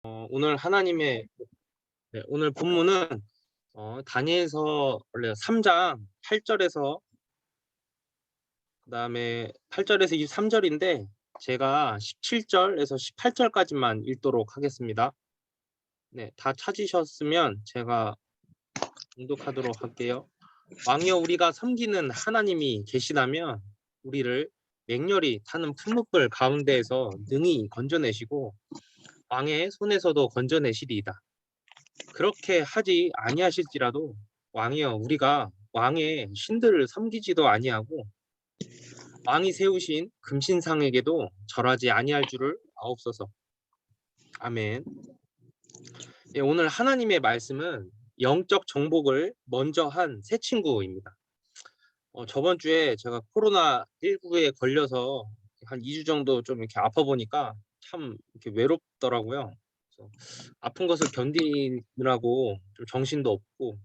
오늘 하나님의 오늘 본문은 다니엘서 원래 3장 8절에서 그다음에 8절에서 23절인데 제가 17절에서 18절까지만 읽도록 하겠습니다. 네, 다 찾으셨으면 제가 봉독하도록 할게요. 왕이여, 우리가 섬기는 하나님이 계시다면 우리를 맹렬히 타는 풀무불 가운데에서 능히 건져내시고 왕의 손에서도 건져내시리이다. 그렇게 하지 아니하실지라도 왕이여, 우리가 왕의 신들을 섬기지도 아니하고 왕이 세우신 금신상에게도 절하지 아니할 줄을 아옵소서. 아멘. 예, 오늘 하나님의 말씀은 영적 정복을 먼저 한 새 친구입니다. 저번 주에 제가 코로나19에 걸려서 한 2주 정도 좀 이렇게 아파 보니까 참 이렇게 외롭더라고요. 그래서 아픈 것을 견디느라고 좀 정신도 없고,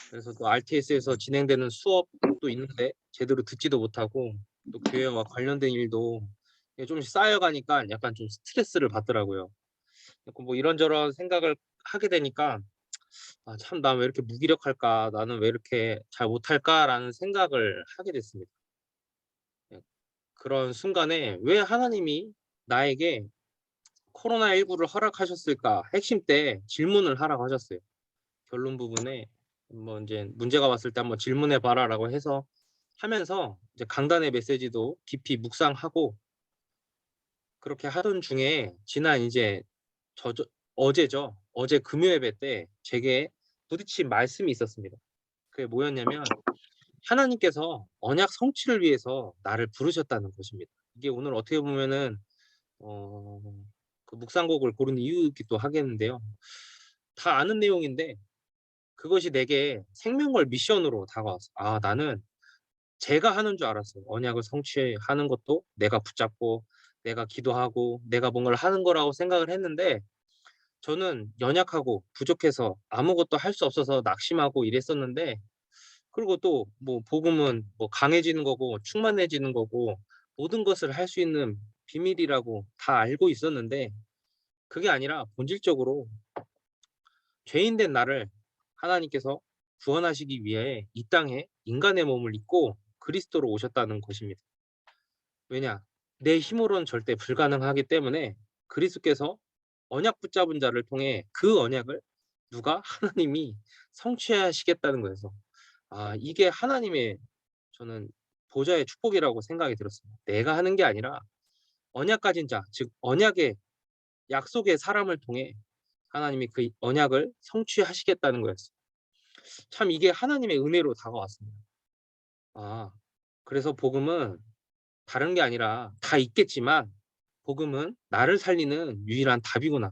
그래서 또 RTS에서 진행되는 수업도 있는데 제대로 듣지도 못하고, 또 교회와 관련된 일도 좀씩 쌓여가니까 약간 좀 스트레스를 받더라고요. 뭐 이런저런 생각을 하게 되니까 참, 나 왜 이렇게 무기력할까? 나는 왜 이렇게 잘 못할까라는 생각을 하게 됐습니다. 예, 그런 순간에 왜 하나님이 나에게 코로나19를 허락하셨을까? 핵심 때 질문을 하라고 하셨어요. 결론 부분에 뭐 이제 문제가 왔을 때 한번 질문해 봐라라고 해서 하면서 이제 강단의 메시지도 깊이 묵상하고 그렇게 하던 중에 지난 이제 어제죠. 어제 금요 예배 때 제게 부딪힌 말씀이 있었습니다. 그게 뭐였냐면 하나님께서 언약 성취를 위해서 나를 부르셨다는 것입니다. 이게 오늘 어떻게 보면은 어, 그 묵상곡을 고른 이유이기도 하겠는데요. 다 아는 내용인데 그것이 내게 생명걸 미션으로 다가왔어. 나는 제가 하는 줄 알았어요. 언약을 성취하는 것도 내가 붙잡고 내가 기도하고 내가 뭔가를 하는 거라고 생각을 했는데 저는 연약하고 부족해서 아무것도 할 수 없어서 낙심하고 이랬었는데, 그리고 또 뭐 복음은 뭐 강해지는 거고 충만해지는 거고 모든 것을 할 수 있는 비밀이라고 다 알고 있었는데, 그게 아니라 본질적으로 죄인된 나를 하나님께서 구원하시기 위해 이 땅에 인간의 몸을 입고 그리스도로 오셨다는 것입니다. 왜냐? 내 힘으로는 절대 불가능하기 때문에 그리스도께서 언약 붙잡은 자를 통해 그 언약을 누가 하나님이 성취하시겠다는 거여서 이게 하나님의, 저는 보좌의 축복이라고 생각이 들었습니다. 내가 하는 게 아니라 언약 가진 자, 즉 언약의 약속의 사람을 통해 하나님이 그 언약을 성취하시겠다는 거였어요. 참 이게 하나님의 은혜로 다가왔습니다. 그래서 복음은 다른 게 아니라 다 있겠지만 복음은 나를 살리는 유일한 답이구나.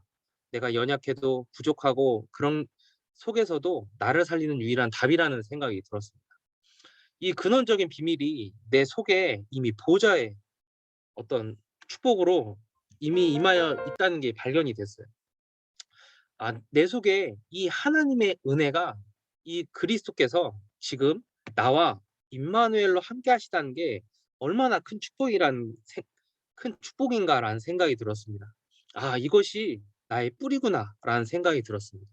내가 연약해도 부족하고 그런 속에서도 나를 살리는 유일한 답이라는 생각이 들었습니다. 이 근원적인 비밀이 내 속에 이미 보좌의 어떤 축복으로 이미 임하여 있다는 게 발견이 됐어요. 내 속에 이 하나님의 은혜가, 이 그리스도께서 지금 나와 임마누엘로 함께 하시다는 게 얼마나 큰 축복인가라는 생각이 들었습니다. 이것이 나의 뿌리구나라는 생각이 들었습니다.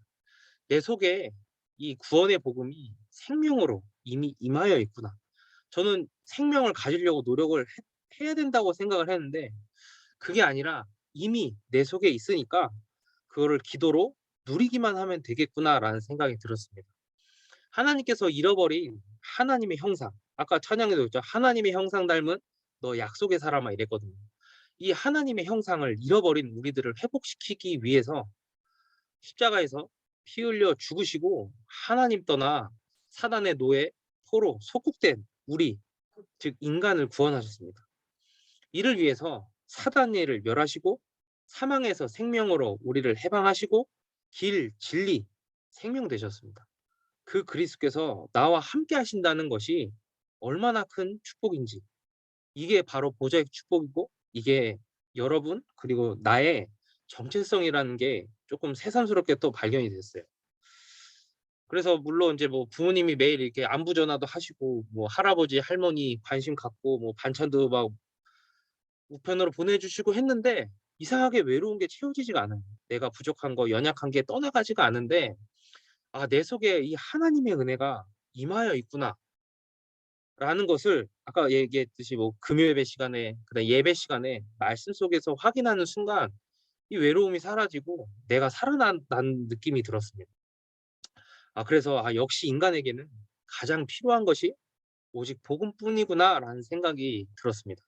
내 속에 이 구원의 복음이 생명으로 이미 임하여 있구나. 저는 생명을 가지려고 노력을 해야 된다고 생각을 했는데 그게 아니라 이미 내 속에 있으니까 그거를 기도로 누리기만 하면 되겠구나라는 생각이 들었습니다. 하나님께서 잃어버린 하나님의 형상, 아까 찬양에도 있죠. 하나님의 형상 닮은 너 약속의 사람아 이랬거든요. 이 하나님의 형상을 잃어버린 우리들을 회복시키기 위해서 십자가에서 피 흘려 죽으시고 하나님 떠나 사단의 노예 포로 속국된 우리, 즉 인간을 구원하셨습니다. 이를 위해서 사단의 일을 멸하시고 사망에서 생명으로 우리를 해방하시고 길, 진리, 생명 되셨습니다. 그 그리스도께서 나와 함께 하신다는 것이 얼마나 큰 축복인지, 이게 바로 보좌의 축복이고 이게 여러분 그리고 나의 정체성이라는 게 조금 새삼스럽게 또 발견이 됐어요. 그래서 물론 이제 뭐 부모님이 매일 이렇게 안부 전화도 하시고 뭐 할아버지 할머니 관심 갖고 뭐 반찬도 막 우편으로 보내주시고 했는데 이상하게 외로운 게 채워지지가 않아요. 내가 부족한 거, 연약한 게 떠나가지가 않은데 '아 내 속에 이 하나님의 은혜가 임하여 있구나.'라는 것을 아까 얘기했듯이 뭐 금요예배 시간에 그다음에 예배 시간에 말씀 속에서 확인하는 순간 이 외로움이 사라지고 내가 살아난 느낌이 들었습니다. 그래서 '아 역시 인간에게는 가장 필요한 것이 오직 복음뿐이구나.'라는 생각이 들었습니다.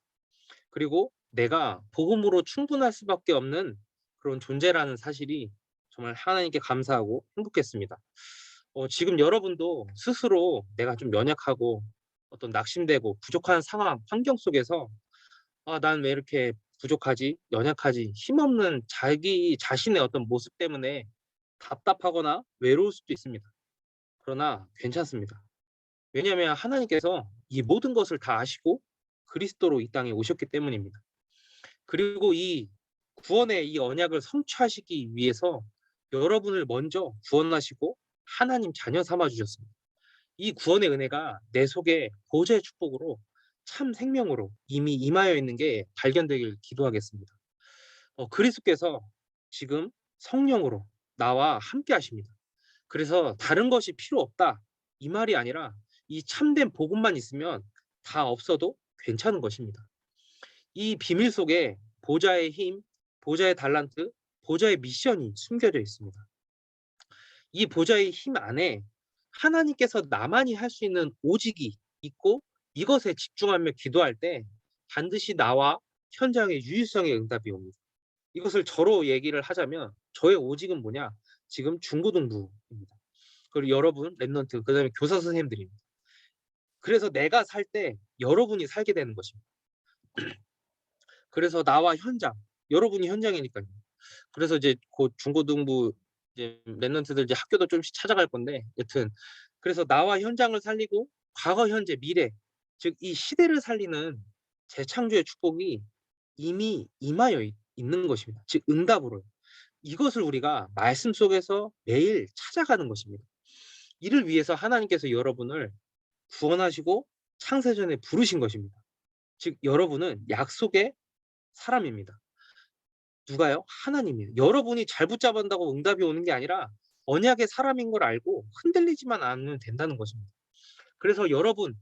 그리고 내가 복음으로 충분할 수밖에 없는 그런 존재라는 사실이 정말 하나님께 감사하고 행복했습니다. 지금 여러분도 스스로 내가 좀 연약하고 어떤 낙심되고 부족한 상황, 환경 속에서 '아 난 왜 이렇게 부족하지? 연약하지?' 힘없는 자기 자신의 어떤 모습 때문에 답답하거나 외로울 수도 있습니다. 그러나 괜찮습니다. 왜냐하면 하나님께서 이 모든 것을 다 아시고 그리스도로 이 땅에 오셨기 때문입니다. 그리고 이 구원의 이 언약을 성취하시기 위해서 여러분을 먼저 구원하시고 하나님 자녀 삼아 주셨습니다. 이 구원의 은혜가 내 속에 보좌의 축복으로 참 생명으로 이미 임하여 있는 게 발견되길 기도하겠습니다. 그리스도께서 지금 성령으로 나와 함께 하십니다. 그래서 "다른 것이 필요 없다." 이 말이 아니라 이 참된 복음만 있으면 다 없어도 괜찮은 것입니다. 이 비밀 속에 보좌의 힘, 보좌의 달란트, 보좌의 미션이 숨겨져 있습니다. 이 보좌의 힘 안에 하나님께서 나만이 할 수 있는 오직이 있고 이것에 집중하며 기도할 때 반드시 나와 현장의 유일성의 응답이 옵니다. 이것을 저로 얘기를 하자면 저의 오직은 뭐냐? 지금 중고등부입니다. 그리고 여러분 랩넌트 그다음에 교사 선생님들입니다. 그래서 내가 살 때 여러분이 살게 되는 것입니다. 그래서 나와 현장, 여러분이 현장이니까요. 그래서 이제 곧 중고등부 이제 랩런트들 이제 학교도 좀씩 찾아갈 건데 여튼 그래서 나와 현장을 살리고 과거, 현재, 미래 즉 이 시대를 살리는 재창조의 축복이 이미 임하여 있는 것입니다. 즉 응답으로요. 이것을 우리가 말씀 속에서 매일 찾아가는 것입니다. 이를 위해서 하나님께서 여러분을 구원하시고 창세전에 부르신 것입니다. 즉 여러분은 약속의 사람입니다. 누가요? 하나님이에요. 여러분이 잘 붙잡은다고 응답이 오는 게 아니라 언약의 사람인 걸 알고 흔들리지만 않으면 된다는 것입니다. 그래서 여러분의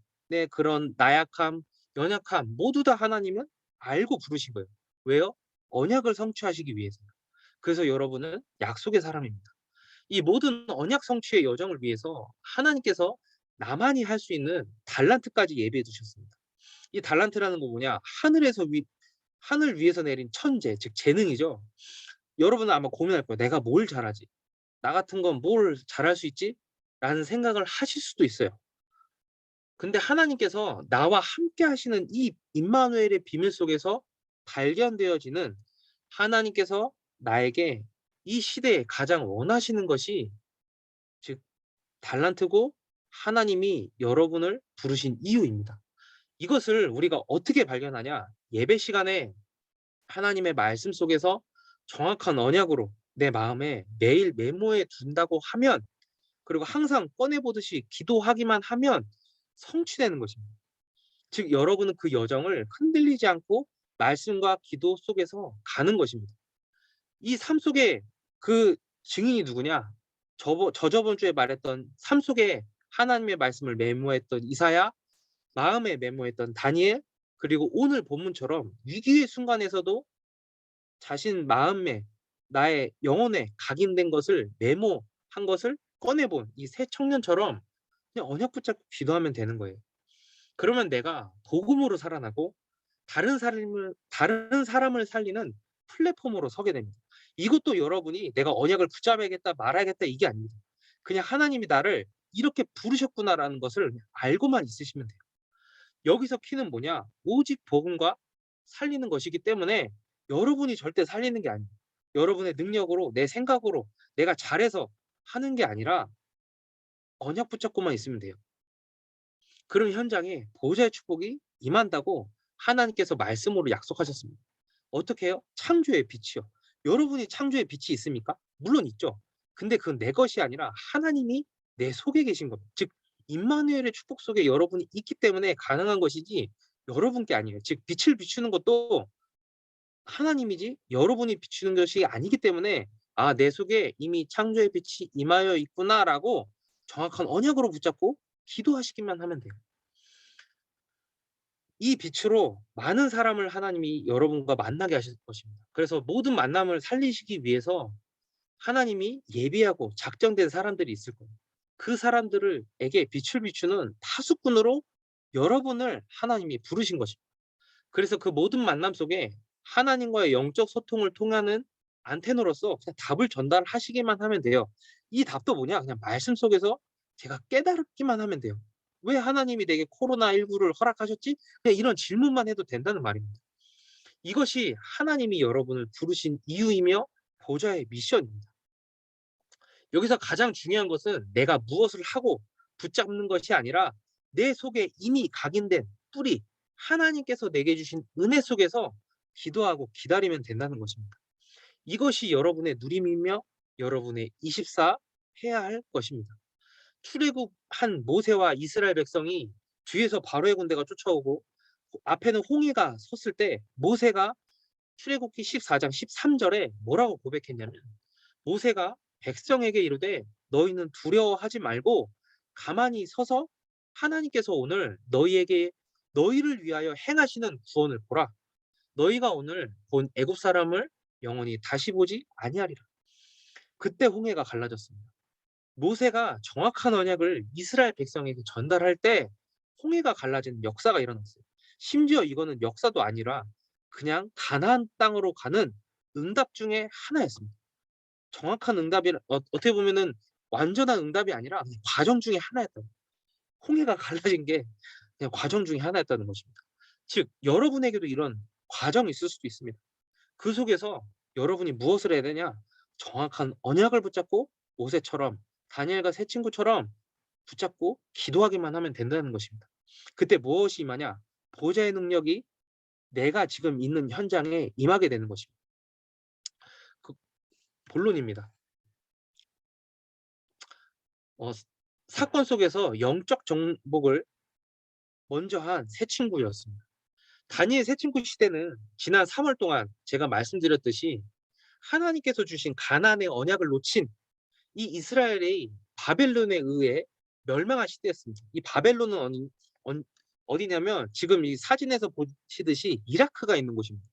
그런 나약함, 연약함 모두 다 하나님은 알고 부르신 거예요. 왜요? 언약을 성취하시기 위해서요. 그래서 여러분은 약속의 사람입니다. 이 모든 언약 성취의 여정을 위해서 하나님께서 나만이 할 수 있는 달란트까지 예비해 두셨습니다. 이 달란트라는 건 뭐냐? 하늘 위에서 내린 천재, 즉 재능이죠. 여러분은 아마 고민할 거예요. '내가 뭘 잘하지? 나 같은 건 뭘 잘할 수 있지?' 라는 생각을 하실 수도 있어요. 근데 하나님께서 나와 함께 하시는 이 임마누엘의 비밀 속에서 발견되어지는 하나님께서 나에게 이 시대에 가장 원하시는 것이 즉 달란트고 하나님이 여러분을 부르신 이유입니다. 이것을 우리가 어떻게 발견하냐? 예배 시간에 하나님의 말씀 속에서 정확한 언약으로 내 마음에 매일 메모해 둔다고 하면 그리고 항상 꺼내 보듯이 기도하기만 하면 성취되는 것입니다. 즉 여러분은 그 여정을 흔들리지 않고 말씀과 기도 속에서 가는 것입니다. 이 삶 속에 그 증인이 누구냐? 저저번 주에 말했던 삶 속에 하나님의 말씀을 메모했던 이사야, 마음에 메모했던 다니엘, 그리고 오늘 본문처럼 위기의 순간에서도 자신 마음에 나의 영혼에 각인된 것을 메모한 것을 꺼내 본 이 새 청년처럼 그냥 언약 붙잡고 기도하면 되는 거예요. 그러면 내가 복음으로 살아나고 다른 사람을 살리는 플랫폼으로 서게 됩니다. 이것도 여러분이 '내가 언약을 붙잡아야겠다. 말아야겠다.' 이게 아닙니다. 그냥 하나님이 나를 '이렇게 부르셨구나.'라는 것을 그냥 알고만 있으시면 돼요. 여기서 키는 뭐냐? 오직 복음과 살리는 것이기 때문에 여러분이 절대 살리는 게 아니에요. 여러분의 능력으로 내 생각으로 내가 잘해서 하는 게 아니라 언약 붙잡고만 있으면 돼요. 그럼 현장에 보좌의 축복이 임한다고 하나님께서 말씀으로 약속하셨습니다. 어떻게 해요? 창조의 빛이요. 여러분이 창조의 빛이 있습니까? 물론 있죠. 근데 그건 내 것이 아니라 하나님이 내 속에 계신 겁니다. 즉 임마누엘의 축복 속에 여러분이 있기 때문에 가능한 것이지 여러분 게 아니에요. 즉 빛을 비추는 것도 하나님이지 여러분이 비추는 것이 아니기 때문에 내 속에 이미 창조의 빛이 임하여 있구나라고 정확한 언약으로 붙잡고 기도하시기만 하면 돼요. 이 빛으로 많은 사람을 하나님이 여러분과 만나게 하실 것입니다. 그래서 모든 만남을 살리시기 위해서 하나님이 예비하고 작정된 사람들이 있을 거예요. 그 사람들에게 빛을 비추는 파수꾼으로 여러분을 하나님이 부르신 것입니다. 그래서 그 모든 만남 속에 하나님과의 영적 소통을 통하는 안테나로서 그냥 답을 전달하시기만 하면 돼요. 이 답도 뭐냐? 그냥 말씀 속에서 제가 깨달기만 하면 돼요. 왜 하나님이 내게 코로나19를 허락하셨지? 그냥 이런 질문만 해도 된다는 말입니다. 이것이 하나님이 여러분을 부르신 이유이며 보좌의 미션입니다. 여기서 가장 중요한 것은 내가 무엇을 하고 붙잡는 것이 아니라 내 속에 이미 각인된 뿌리, 하나님께서 내게 주신 은혜 속에서 기도하고 기다리면 된다는 것입니다. 이것이 여러분의 누림이며 여러분의 24 해야 할 것입니다. 출애굽한 모세와 이스라엘 백성이 뒤에서 바로의 군대가 쫓아오고 앞에는 홍해가 섰을 때 모세가 출애굽기 14장 13절에 뭐라고 고백했냐면 모세가 백성에게 이르되 너희는 두려워하지 말고 가만히 서서 하나님께서 오늘 너희에게 너희를 위하여 행하시는 구원을 보라. 너희가 오늘 본 애굽 사람을 영원히 다시 보지 아니하리라. 그때 홍해가 갈라졌습니다. 모세가 정확한 언약을 이스라엘 백성에게 전달할 때 홍해가 갈라지는 역사가 일어났어요. 심지어 이거는 역사도 아니라 그냥 가나안 땅으로 가는 응답 중에 하나였습니다. 정확한 응답이 어떻게 보면은 완전한 응답이 아니라 그냥 과정 중에 하나였다는 거예요. 홍해가 갈라진 게 그냥 과정 중에 하나였다는 것입니다. 즉 여러분에게도 이런 과정이 있을 수도 있습니다. 그 속에서 여러분이 무엇을 해야 되냐? 정확한 언약을 붙잡고 모세처럼 다니엘과 세 친구처럼 붙잡고 기도하기만 하면 된다는 것입니다. 그때 무엇이 임하냐? 보좌의 능력이 내가 지금 있는 현장에 임하게 되는 것입니다. 그 본론입니다. 사건 속에서 영적 정복을 먼저 한 세 친구였습니다. 다니엘 세 친구 시대는 지난 3월 동안 제가 말씀드렸듯이 하나님께서 주신 가나안의 언약을 놓친 이 이스라엘의 바벨론에 의해 멸망한 시대였습니다. 이 바벨론은 어디냐면 지금 이 사진에서 보시듯이 이라크가 있는 곳입니다.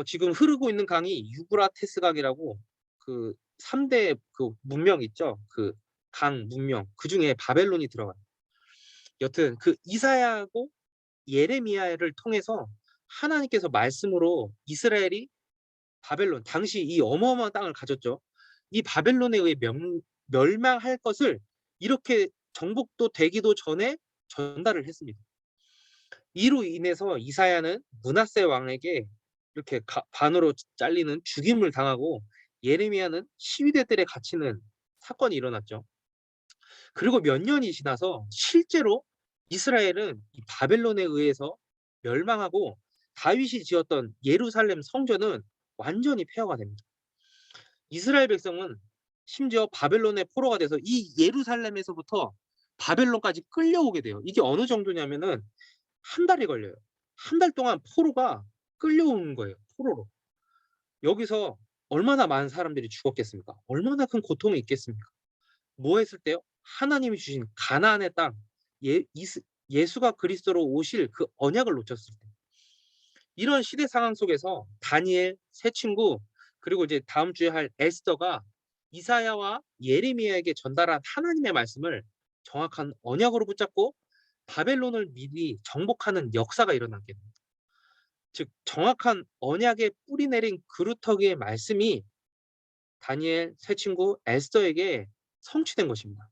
지금 흐르고 있는 강이 유브라테스 강이라고 그 3대 그 문명 있죠. 그 강 문명 그중에 바벨론이 들어가요. 여튼 그 이사야하고 예레미야를 통해서 하나님께서 말씀으로 이스라엘이 바벨론 당시 이 어마어마한 땅을 가졌죠. 이 바벨론에 의해 멸망할 것을 이렇게 정복도 되기도 전에 전달을 했습니다. 이로 인해서 이사야는 므낫세 왕에게 이렇게 반으로 잘리는 죽임을 당하고 예레미야는 시위대들에 갇히는 사건이 일어났죠. 그리고 몇 년이 지나서 실제로 이스라엘은 이 바벨론에 의해서 멸망하고 다윗이 지었던 예루살렘 성전은 완전히 폐허가 됩니다. 이스라엘 백성은 심지어 바벨론의 포로가 돼서 이 예루살렘에서부터 바벨론까지 끌려오게 돼요. 이게 어느 정도냐면은 한 달이 걸려요. 한 달 동안 포로가 끌려오는 거예요. 포로로. 여기서 얼마나 많은 사람들이 죽었겠습니까? 얼마나 큰 고통이 있겠습니까? 뭐 했을 때요? 하나님이 주신 가나안의 땅, 예수가 그리스도로 오실 그 언약을 놓쳤을 때. 이런 시대 상황 속에서 다니엘 세 친구 그리고 이제 다음 주에 할 에스더가 이사야와 예레미야에게 전달한 하나님의 말씀을 정확한 언약으로 붙잡고 바벨론을 미리 정복하는 역사가 일어나게 됩니다. 즉 정확한 언약에 뿌리 내린 그루터기의 말씀이 다니엘 세 친구 에스더에게 성취된 것입니다.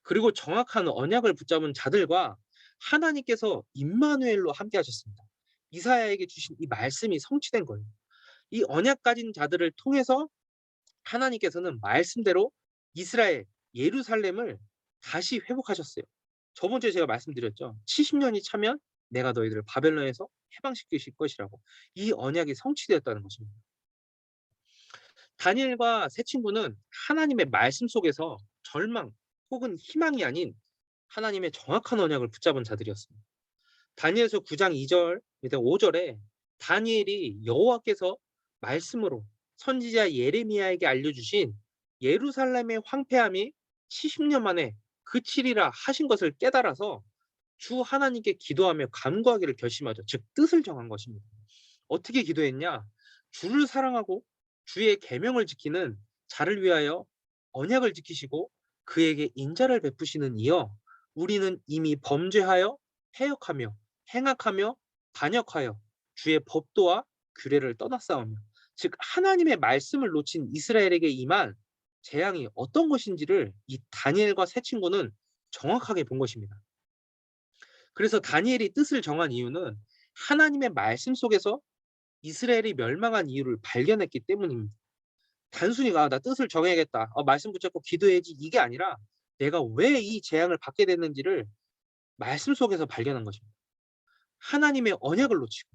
그리고 정확한 언약을 붙잡은 자들과 하나님께서 임마누엘로 함께 하셨습니다. 이사야에게 주신 이 말씀이 성취된 거예요. 이 언약 가진 자들을 통해서 하나님께서는 말씀대로 이스라엘 예루살렘을 다시 회복하셨어요. 저번 주에 제가 말씀드렸죠. 70년이 차면 내가 너희들을 바벨론에서 해방시키실 것이라고. 이 언약이 성취되었다는 것입니다. 다니엘과 세 친구는 하나님의 말씀 속에서 절망 혹은 희망이 아닌 하나님의 정확한 언약을 붙잡은 자들이었습니다. 다니엘서 9장 2절, 5절에 다니엘이 여호와께서 말씀으로 선지자 예레미야에게 알려주신 예루살렘의 황폐함이 70년 만에 그치리라 하신 것을 깨달아서 주 하나님께 기도하며 간구하기를 결심하죠. 즉 뜻을 정한 것입니다. 어떻게 기도했냐? 주를 사랑하고 주의 계명을 지키는 자를 위하여 언약을 지키시고 그에게 인자를 베푸시는 이여 우리는 이미 범죄하여 패역하며 행악하며 반역하여 주의 법도와 규례를 떠났사오며 즉 하나님의 말씀을 놓친 이스라엘에게 임한 재앙이 어떤 것인지를 이 다니엘과 세 친구는 정확하게 본 것입니다. 그래서 다니엘이 뜻을 정한 이유는 하나님의 말씀 속에서 이스라엘이 멸망한 이유를 발견했기 때문입니다. 단순히 나 뜻을 정해야겠다. 말씀 붙잡고 기도해야지 이게 아니라 내가 왜 이 재앙을 받게 됐는지를 말씀 속에서 발견한 것입니다. 하나님의 언약을 놓치고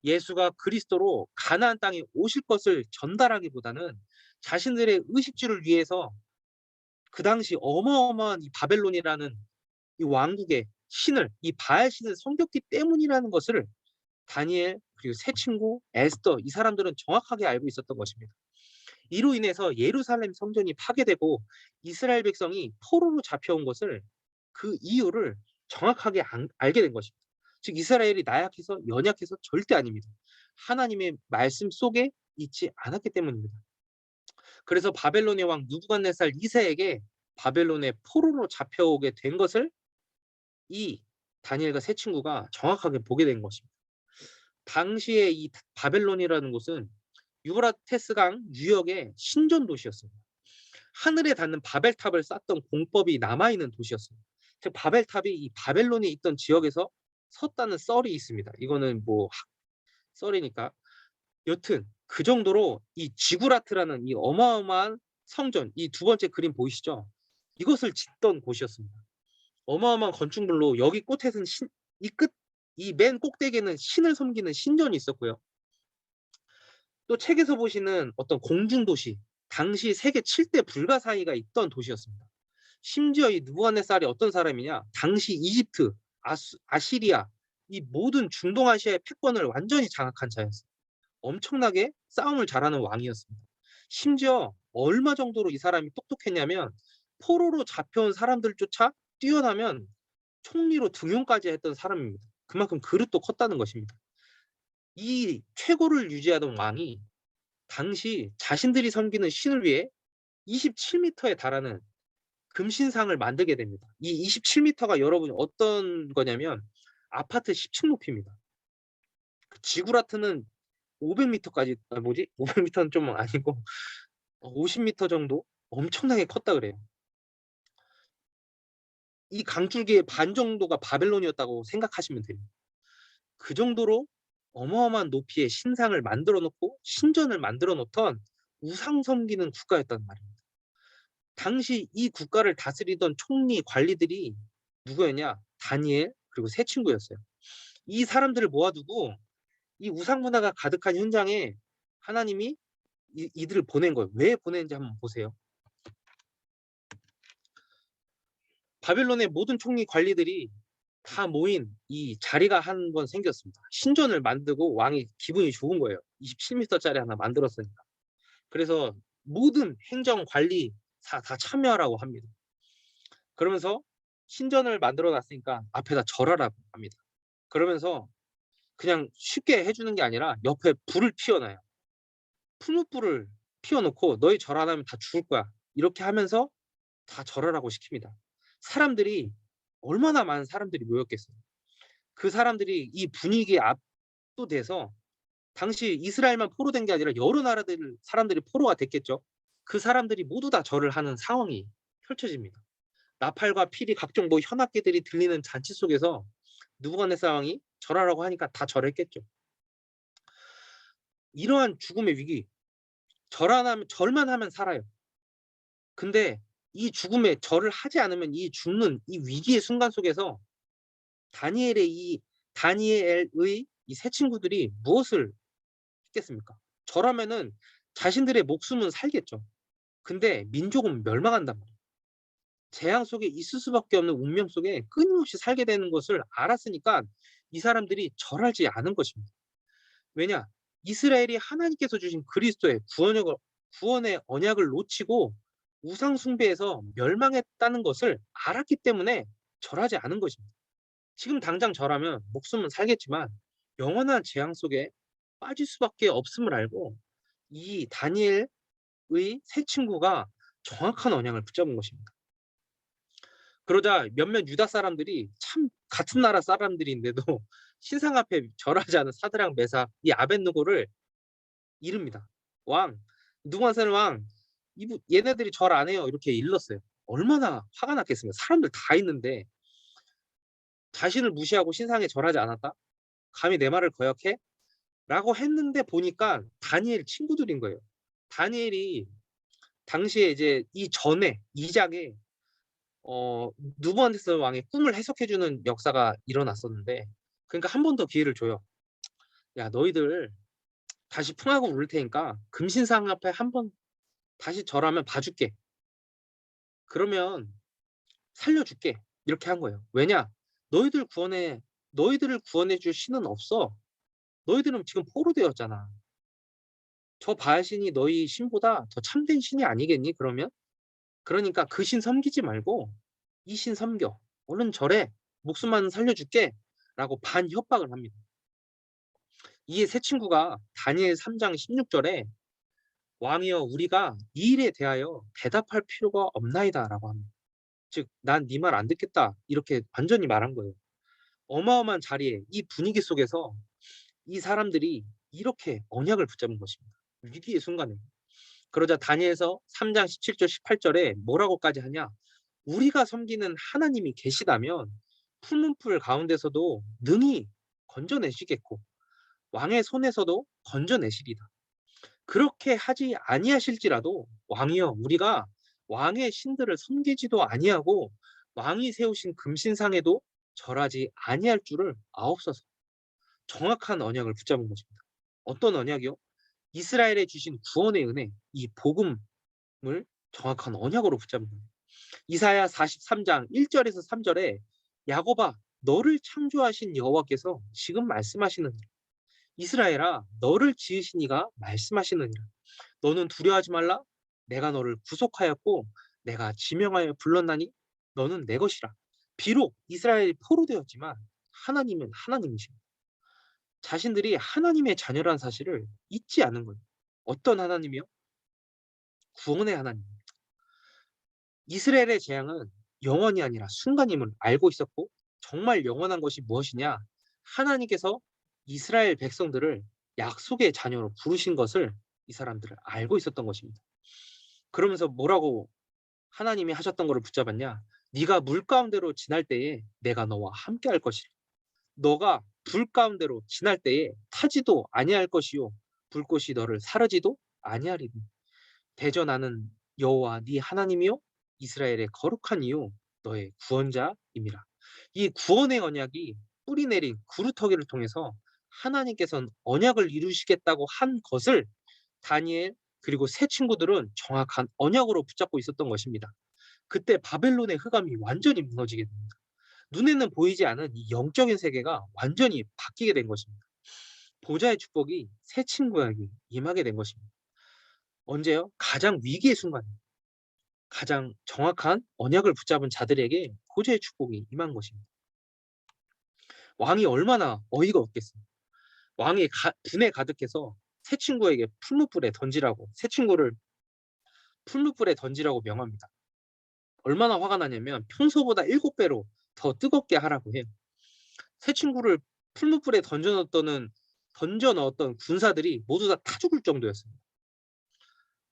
예수가 그리스도로 가나안 땅에 오실 것을 전달하기보다는 자신들의 의식주를 위해서 그 당시 어마어마한 이 바벨론이라는 이 왕국의 신을 이 바알 신을 섬겼기 때문이라는 것을 다니엘 그리고 세 친구 에스더 이 사람들은 정확하게 알고 있었던 것입니다. 이로 인해서 예루살렘 성전이 파괴되고 이스라엘 백성이 포로로 잡혀온 것을 그 이유를 정확하게 알게 된 것입니다. 즉 이스라엘이 나약해서 연약해서 절대 아닙니다. 하나님의 말씀 속에 있지 않았기 때문입니다. 그래서 바벨론의 왕 누부갓네살 2세에게 바벨론의 포로로 잡혀오게 된 것을 이 다니엘과 세 친구가 정확하게 보게 된 것입니다. 당시에 이 바벨론이라는 곳은 유브라테스강 유역의 신전 도시였습니다. 하늘에 닿는 바벨탑을 쌓던 공법이 남아있는 도시였습니다. 즉 바벨탑이 이 바벨론이 있던 지역에서 섰다는 썰이 있습니다. 이거는 뭐 썰이니까. 여튼 그 정도로 이 지구라트라는 이 어마어마한 성전, 이 두 번째 그림 보이시죠? 이것을 짓던 곳이었습니다. 어마어마한 건축물로 여기 끝에는 이 맨 꼭대기에는 신을 섬기는 신전이 있었고요. 또 책에서 보시는 어떤 공중도시, 당시 세계 7대 불가 사이가 있던 도시였습니다. 심지어 이 느부갓네살이 어떤 사람이냐? 당시 이집트, 아시리아 이 모든 중동아시아의 패권을 완전히 장악한 자였어요. 엄청나게 싸움을 잘하는 왕이었습니다. 심지어 얼마 정도로 이 사람이 똑똑했냐면 포로로 잡혀온 사람들조차 뛰어나면 총리로 등용까지 했던 사람입니다. 그만큼 그릇도 컸다는 것입니다. 이 최고를 유지하던 왕이 당시 자신들이 섬기는 신을 위해 27m에 달하는 금신상을 만들게 됩니다. 이 27m가 여러분 어떤 거냐면 아파트 10층 높이입니다. 지구라트는 500m까지 500m는 좀 아니고 50m 정도 엄청나게 컸다 그래요. 이 강줄기의 반 정도가 바벨론이었다고 생각하시면 됩니다. 그 정도로 어마어마한 높이의 신상을 만들어 놓고 신전을 만들어 놓던 우상 섬기는 국가였단 말입니다. 당시 이 국가를 다스리던 총리 관리들이 누구였냐? 다니엘 그리고 세 친구였어요. 이 사람들을 모아두고 이 우상 문화가 가득한 현장에 하나님이 이들을 보낸 거예요. 왜 보냈는지 한번 보세요. 바벨론의 모든 총리 관리들이 다 모인 이 자리가 한 번 생겼습니다. 신전을 만들고 왕이 기분이 좋은 거예요. 27m짜리 하나 만들었으니까. 그래서 모든 행정 관리 다 참여하라고 합니다. 그러면서 신전을 만들어 놨으니까 앞에다 절하라고 합니다. 그러면서 그냥 쉽게 해주는 게 아니라 옆에 불을 피워놔요. 푸무불을 피워놓고 너희 절 안 하면 다 죽을 거야. 이렇게 하면서 다 절하라고 시킵니다. 사람들이 얼마나 많은 사람들이 모였겠어요. 그 사람들이 이 분위기에 압도돼서 당시 이스라엘만 포로된 게 아니라 여러 나라들 사람들이 포로가 됐겠죠. 그 사람들이 모두 다 절을 하는 상황이 펼쳐집니다. 나팔과 피리 각종 뭐 현악기들이 들리는 잔치 속에서 느부갓네살 왕이 절하라고 하니까 다 절했겠죠. 이러한 죽음의 위기, 절만 하면 살아요. 근데 이 죽음에 절을 하지 않으면 이 죽는 이 위기의 순간 속에서 다니엘의 이 세 친구들이 무엇을 했겠습니까? 절하면은 자신들의 목숨은 살겠죠. 근데 민족은 멸망한단 말이에요. 재앙 속에 있을 수밖에 없는 운명 속에 끊임없이 살게 되는 것을 알았으니까 이 사람들이 절하지 않은 것입니다. 왜냐? 이스라엘이 하나님께서 주신 그리스도의 구원의 언약을 놓치고 우상 숭배에서 멸망했다는 것을 알았기 때문에 절하지 않은 것입니다. 지금 당장 절하면 목숨은 살겠지만 영원한 재앙 속에 빠질 수밖에 없음을 알고 이 다니엘의 세 친구가 정확한 언약을 붙잡은 것입니다. 그러자 몇몇 유다 사람들이 참 같은 나라 사람들인데도 신상 앞에 절하지 않은 사드랑 메삭 이 아벳느고를 이릅니다. 왕, 느부갓네살 왕, 얘네들이 절 안 해요. 이렇게 일렀어요. 얼마나 화가 났겠습니까? 사람들 다 있는데 자신을 무시하고 신상에 절하지 않았다? 감히 내 말을 거역해? 라고 했는데 보니까 다니엘 친구들인 거예요. 다니엘이 당시에 이제 이전에 2장에 느부갓네살 왕의 꿈을 해석해주는 역사가 일어났었는데 그러니까 한 번 더 기회를 줘요. 야 너희들 다시 풍하고 울을 테니까 금신상 앞에 한 번 다시 절하면 봐줄게. 그러면 살려줄게. 이렇게 한 거예요. 왜냐? 너희들을 구원해 줄 신은 없어. 너희들은 지금 포로되었잖아. 저 바알신이 너희 신보다 더 참된 신이 아니겠니? 그러니까 그 신 섬기지 말고 이 신 섬겨. 얼른 절해. 목숨만 살려줄게. 라고 반협박을 합니다. 이에 세 친구가 다니엘 3장 16절에 왕이여 우리가 이 일에 대하여 대답할 필요가 없나이다 라고 합니다. 즉 난 네 말 안 듣겠다 이렇게 완전히 말한 거예요. 어마어마한 자리에 이 분위기 속에서 이 사람들이 이렇게 언약을 붙잡은 것입니다. 위기의 순간에. 그러자 다니엘서 3장 17절 18절에 뭐라고까지 하냐? 우리가 섬기는 하나님이 계시다면 풀문풀 가운데서도 능히 건져내시겠고 왕의 손에서도 건져내시리다. 그렇게 하지 아니하실지라도 왕이여 우리가 왕의 신들을 섬기지도 아니하고 왕이 세우신 금신상에도 절하지 아니할 줄을 아옵소서. 정확한 언약을 붙잡은 것입니다. 어떤 언약이요? 이스라엘에 주신 구원의 은혜, 이 복음을 정확한 언약으로 붙잡은 거예요. 이사야 43장 1절에서 3절에 야곱아 너를 창조하신 여호와께서 지금 말씀하시느니라. 이스라엘아 너를 지으신 이가 말씀하시느니라. 너는 두려워하지 말라. 내가 너를 구속하였고 내가 지명하여 불렀나니 너는 내 것이라. 비록 이스라엘이 포로되었지만 하나님은 하나님이십니다. 자신들이 하나님의 자녀라는 사실을 잊지 않은 거예요. 어떤 하나님이요? 구원의 하나님. 이스라엘의 재앙은 영원이 아니라 순간임을 알고 있었고 정말 영원한 것이 무엇이냐? 하나님께서 이스라엘 백성들을 약속의 자녀로 부르신 것을 이 사람들을 알고 있었던 것입니다. 그러면서 뭐라고 하나님이 하셨던 것을 붙잡았냐? 네가 물 가운데로 지날 때에 내가 너와 함께 할 것이라. 너가 불 가운데로 지날 때에 타지도 아니할 것이요 불꽃이 너를 사르지도 아니하리니 대저 나는 여호와 네 하나님이요 이스라엘의 거룩한 이요 너의 구원자임이라. 이 구원의 언약이 뿌리 내린 구루터기를 통해서 하나님께서는 언약을 이루시겠다고 한 것을 다니엘 그리고 세 친구들은 정확한 언약으로 붙잡고 있었던 것입니다. 그때 바벨론의 흑암이 완전히 무너지게 됩니다. 눈에는 보이지 않은 이 영적인 세계가 완전히 바뀌게 된 것입니다. 보좌의 축복이 새 친구에게 임하게 된 것입니다. 언제요? 가장 위기의 순간, 가장 정확한 언약을 붙잡은 자들에게 보좌의 축복이 임한 것입니다. 왕이 얼마나 어이가 없겠어요. 왕이 분에 가득해서 새 친구에게 풀무불에 던지라고 새 친구를 풀무불에 던지라고 명합니다. 얼마나 화가 나냐면 평소보다 7배로 더 뜨겁게 하라고 해요. 새 친구를 풀무불에 던져 넣었던 군사들이 모두 다 타 죽을 정도였습니다.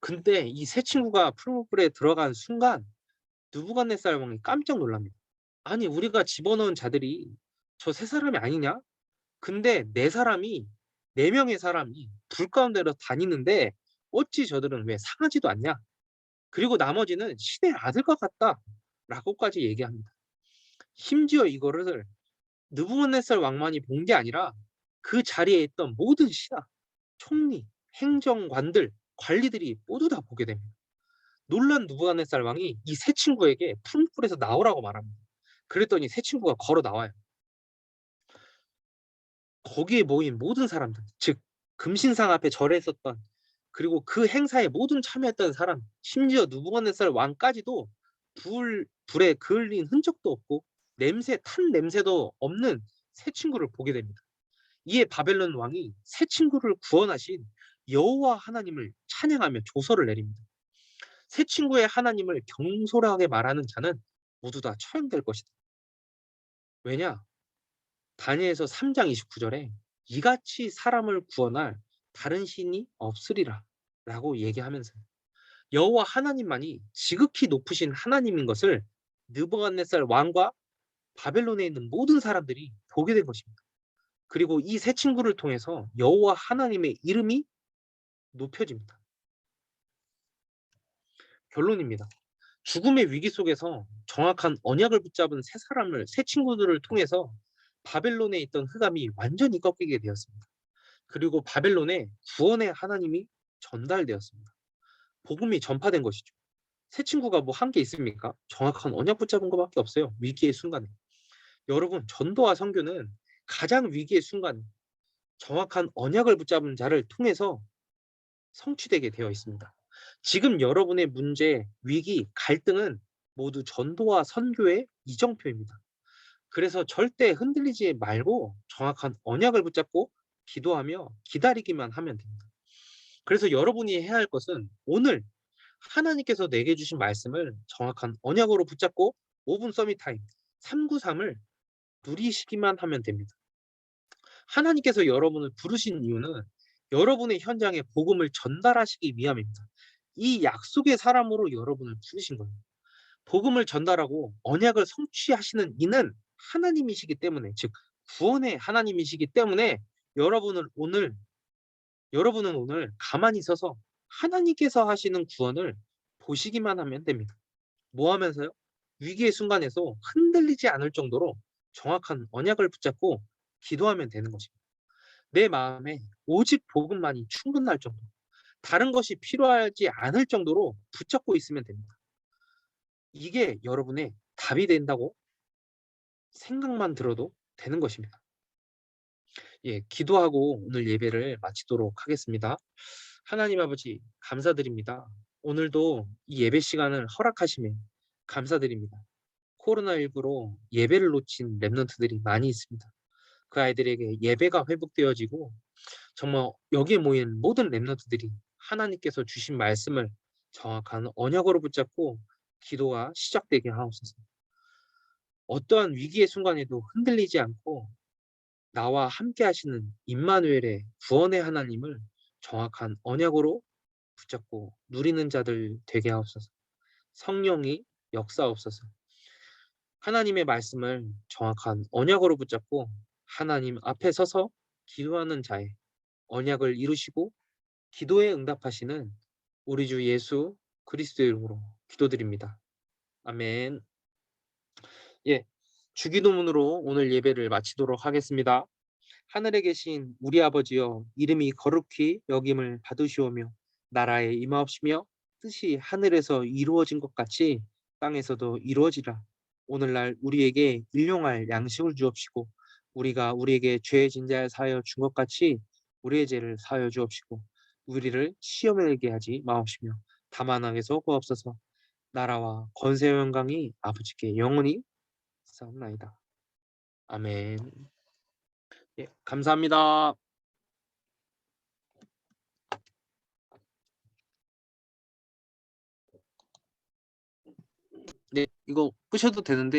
근데 이 새 친구가 풀무불에 들어간 순간 느부갓네살 왕이 깜짝 놀랍니다. 아니 우리가 집어넣은 자들이 저 세 사람이 아니냐? 근데 네 명의 사람이 불 가운데로 다니는데 어찌 저들은 왜 상하지도 않냐? 그리고 나머지는 신의 아들과 같다 라고까지 얘기합니다. 심지어 이거를 느부갓네살 왕만이 본 게 아니라 그 자리에 있던 모든 신하, 총리, 행정관들, 관리들이 모두 다 보게 됩니다. 놀란 느부갓네살 왕이 이 세 친구에게 푸른불에서 나오라고 말합니다. 그랬더니 세 친구가 걸어 나와요. 거기에 모인 모든 사람들, 즉 금신상 앞에 절했었던, 그리고 그 행사에 모든 참여했던 사람, 심지어 느부갓네살 왕까지도 불에 그을린 흔적도 없고 탄 냄새도 없는 새 친구를 보게 됩니다. 이에 바벨론 왕이 새 친구를 구원하신 여호와 하나님을 찬양하며 조서를 내립니다. 새 친구의 하나님을 경솔하게 말하는 자는 모두 다 처형될 것이다. 왜냐? 다니엘서 3장 29절에 이같이 사람을 구원할 다른 신이 없으리라 라고 얘기하면서 여호와 하나님만이 지극히 높으신 하나님인 것을 느부갓네살 왕과 바벨론에 있는 모든 사람들이 보게 된 것입니다. 그리고 이 새 친구를 통해서 여호와 하나님의 이름이 높여집니다. 결론입니다. 죽음의 위기 속에서 정확한 언약을 붙잡은 새 친구들을 통해서 바벨론에 있던 흑암이 완전히 꺾이게 되었습니다. 그리고 바벨론에 구원의 하나님이 전달되었습니다. 복음이 전파된 것이죠. 새 친구가 뭐 한 게 있습니까? 정확한 언약 붙잡은 것밖에 없어요. 위기의 순간에. 여러분, 전도와 선교는 가장 위기의 순간 정확한 언약을 붙잡은 자를 통해서 성취되게 되어 있습니다. 지금 여러분의 문제, 위기, 갈등은 모두 전도와 선교의 이정표입니다. 그래서 절대 흔들리지 말고 정확한 언약을 붙잡고 기도하며 기다리기만 하면 됩니다. 그래서 여러분이 해야 할 것은 오늘 하나님께서 내게 주신 말씀을 정확한 언약으로 붙잡고 5분 서밋 타임 393을 누리시기만 하면 됩니다. 하나님께서 여러분을 부르신 이유는 여러분의 현장에 복음을 전달하시기 위함입니다. 이 약속의 사람으로 여러분을 부르신 거예요. 복음을 전달하고 언약을 성취하시는 이는 하나님이시기 때문에, 즉 구원의 하나님이시기 때문에 여러분은 오늘 가만히 서서 하나님께서 하시는 구원을 보시기만 하면 됩니다. 뭐 하면서요? 위기의 순간에서 흔들리지 않을 정도로 정확한 언약을 붙잡고 기도하면 되는 것입니다. 내 마음에 오직 복음만이 충분할 정도, 다른 것이 필요하지 않을 정도로 붙잡고 있으면 됩니다. 이게 여러분의 답이 된다고 생각만 들어도 되는 것입니다. 예, 기도하고 오늘 예배를 마치도록 하겠습니다. 하나님 아버지, 감사드립니다. 오늘도 이 예배 시간을 허락하시며 감사드립니다. 코로나19로 예배를 놓친 랩런트들이 많이 있습니다. 그 아이들에게 예배가 회복되어지고 정말 여기에 모인 모든 랩런트들이 하나님께서 주신 말씀을 정확한 언약으로 붙잡고 기도가 시작되게 하옵소서. 어떠한 위기의 순간에도 흔들리지 않고 나와 함께 하시는 임마누엘의 구원의 하나님을 정확한 언약으로 붙잡고 누리는 자들 되게 하옵소서. 성령이 역사옵소서. 하나님의 말씀을 정확한 언약으로 붙잡고 하나님 앞에 서서 기도하는 자의 언약을 이루시고 기도에 응답하시는 우리 주 예수 그리스도의 이름으로 기도드립니다. 아멘. 예, 주기도문으로 오늘 예배를 마치도록 하겠습니다. 하늘에 계신 우리 아버지여, 이름이 거룩히 여김을 받으시오며 나라에 임하옵시며 뜻이 하늘에서 이루어진 것 같이 땅에서도 이루어지라. 오늘날 우리에게 일용할 양식을 주옵시고 우리가 우리에게 죄 진자에 사하여 준 것 같이 우리의 죄를 사하여 주옵시고 우리를 시험에 들게 하지 마옵시며 다만 악에서 구하옵소서. 나라와 권세와 영광이 아버지께 영원히 싸움나이다. 아멘. 예, 감사합니다. 네, 이거 끄셔도 되는데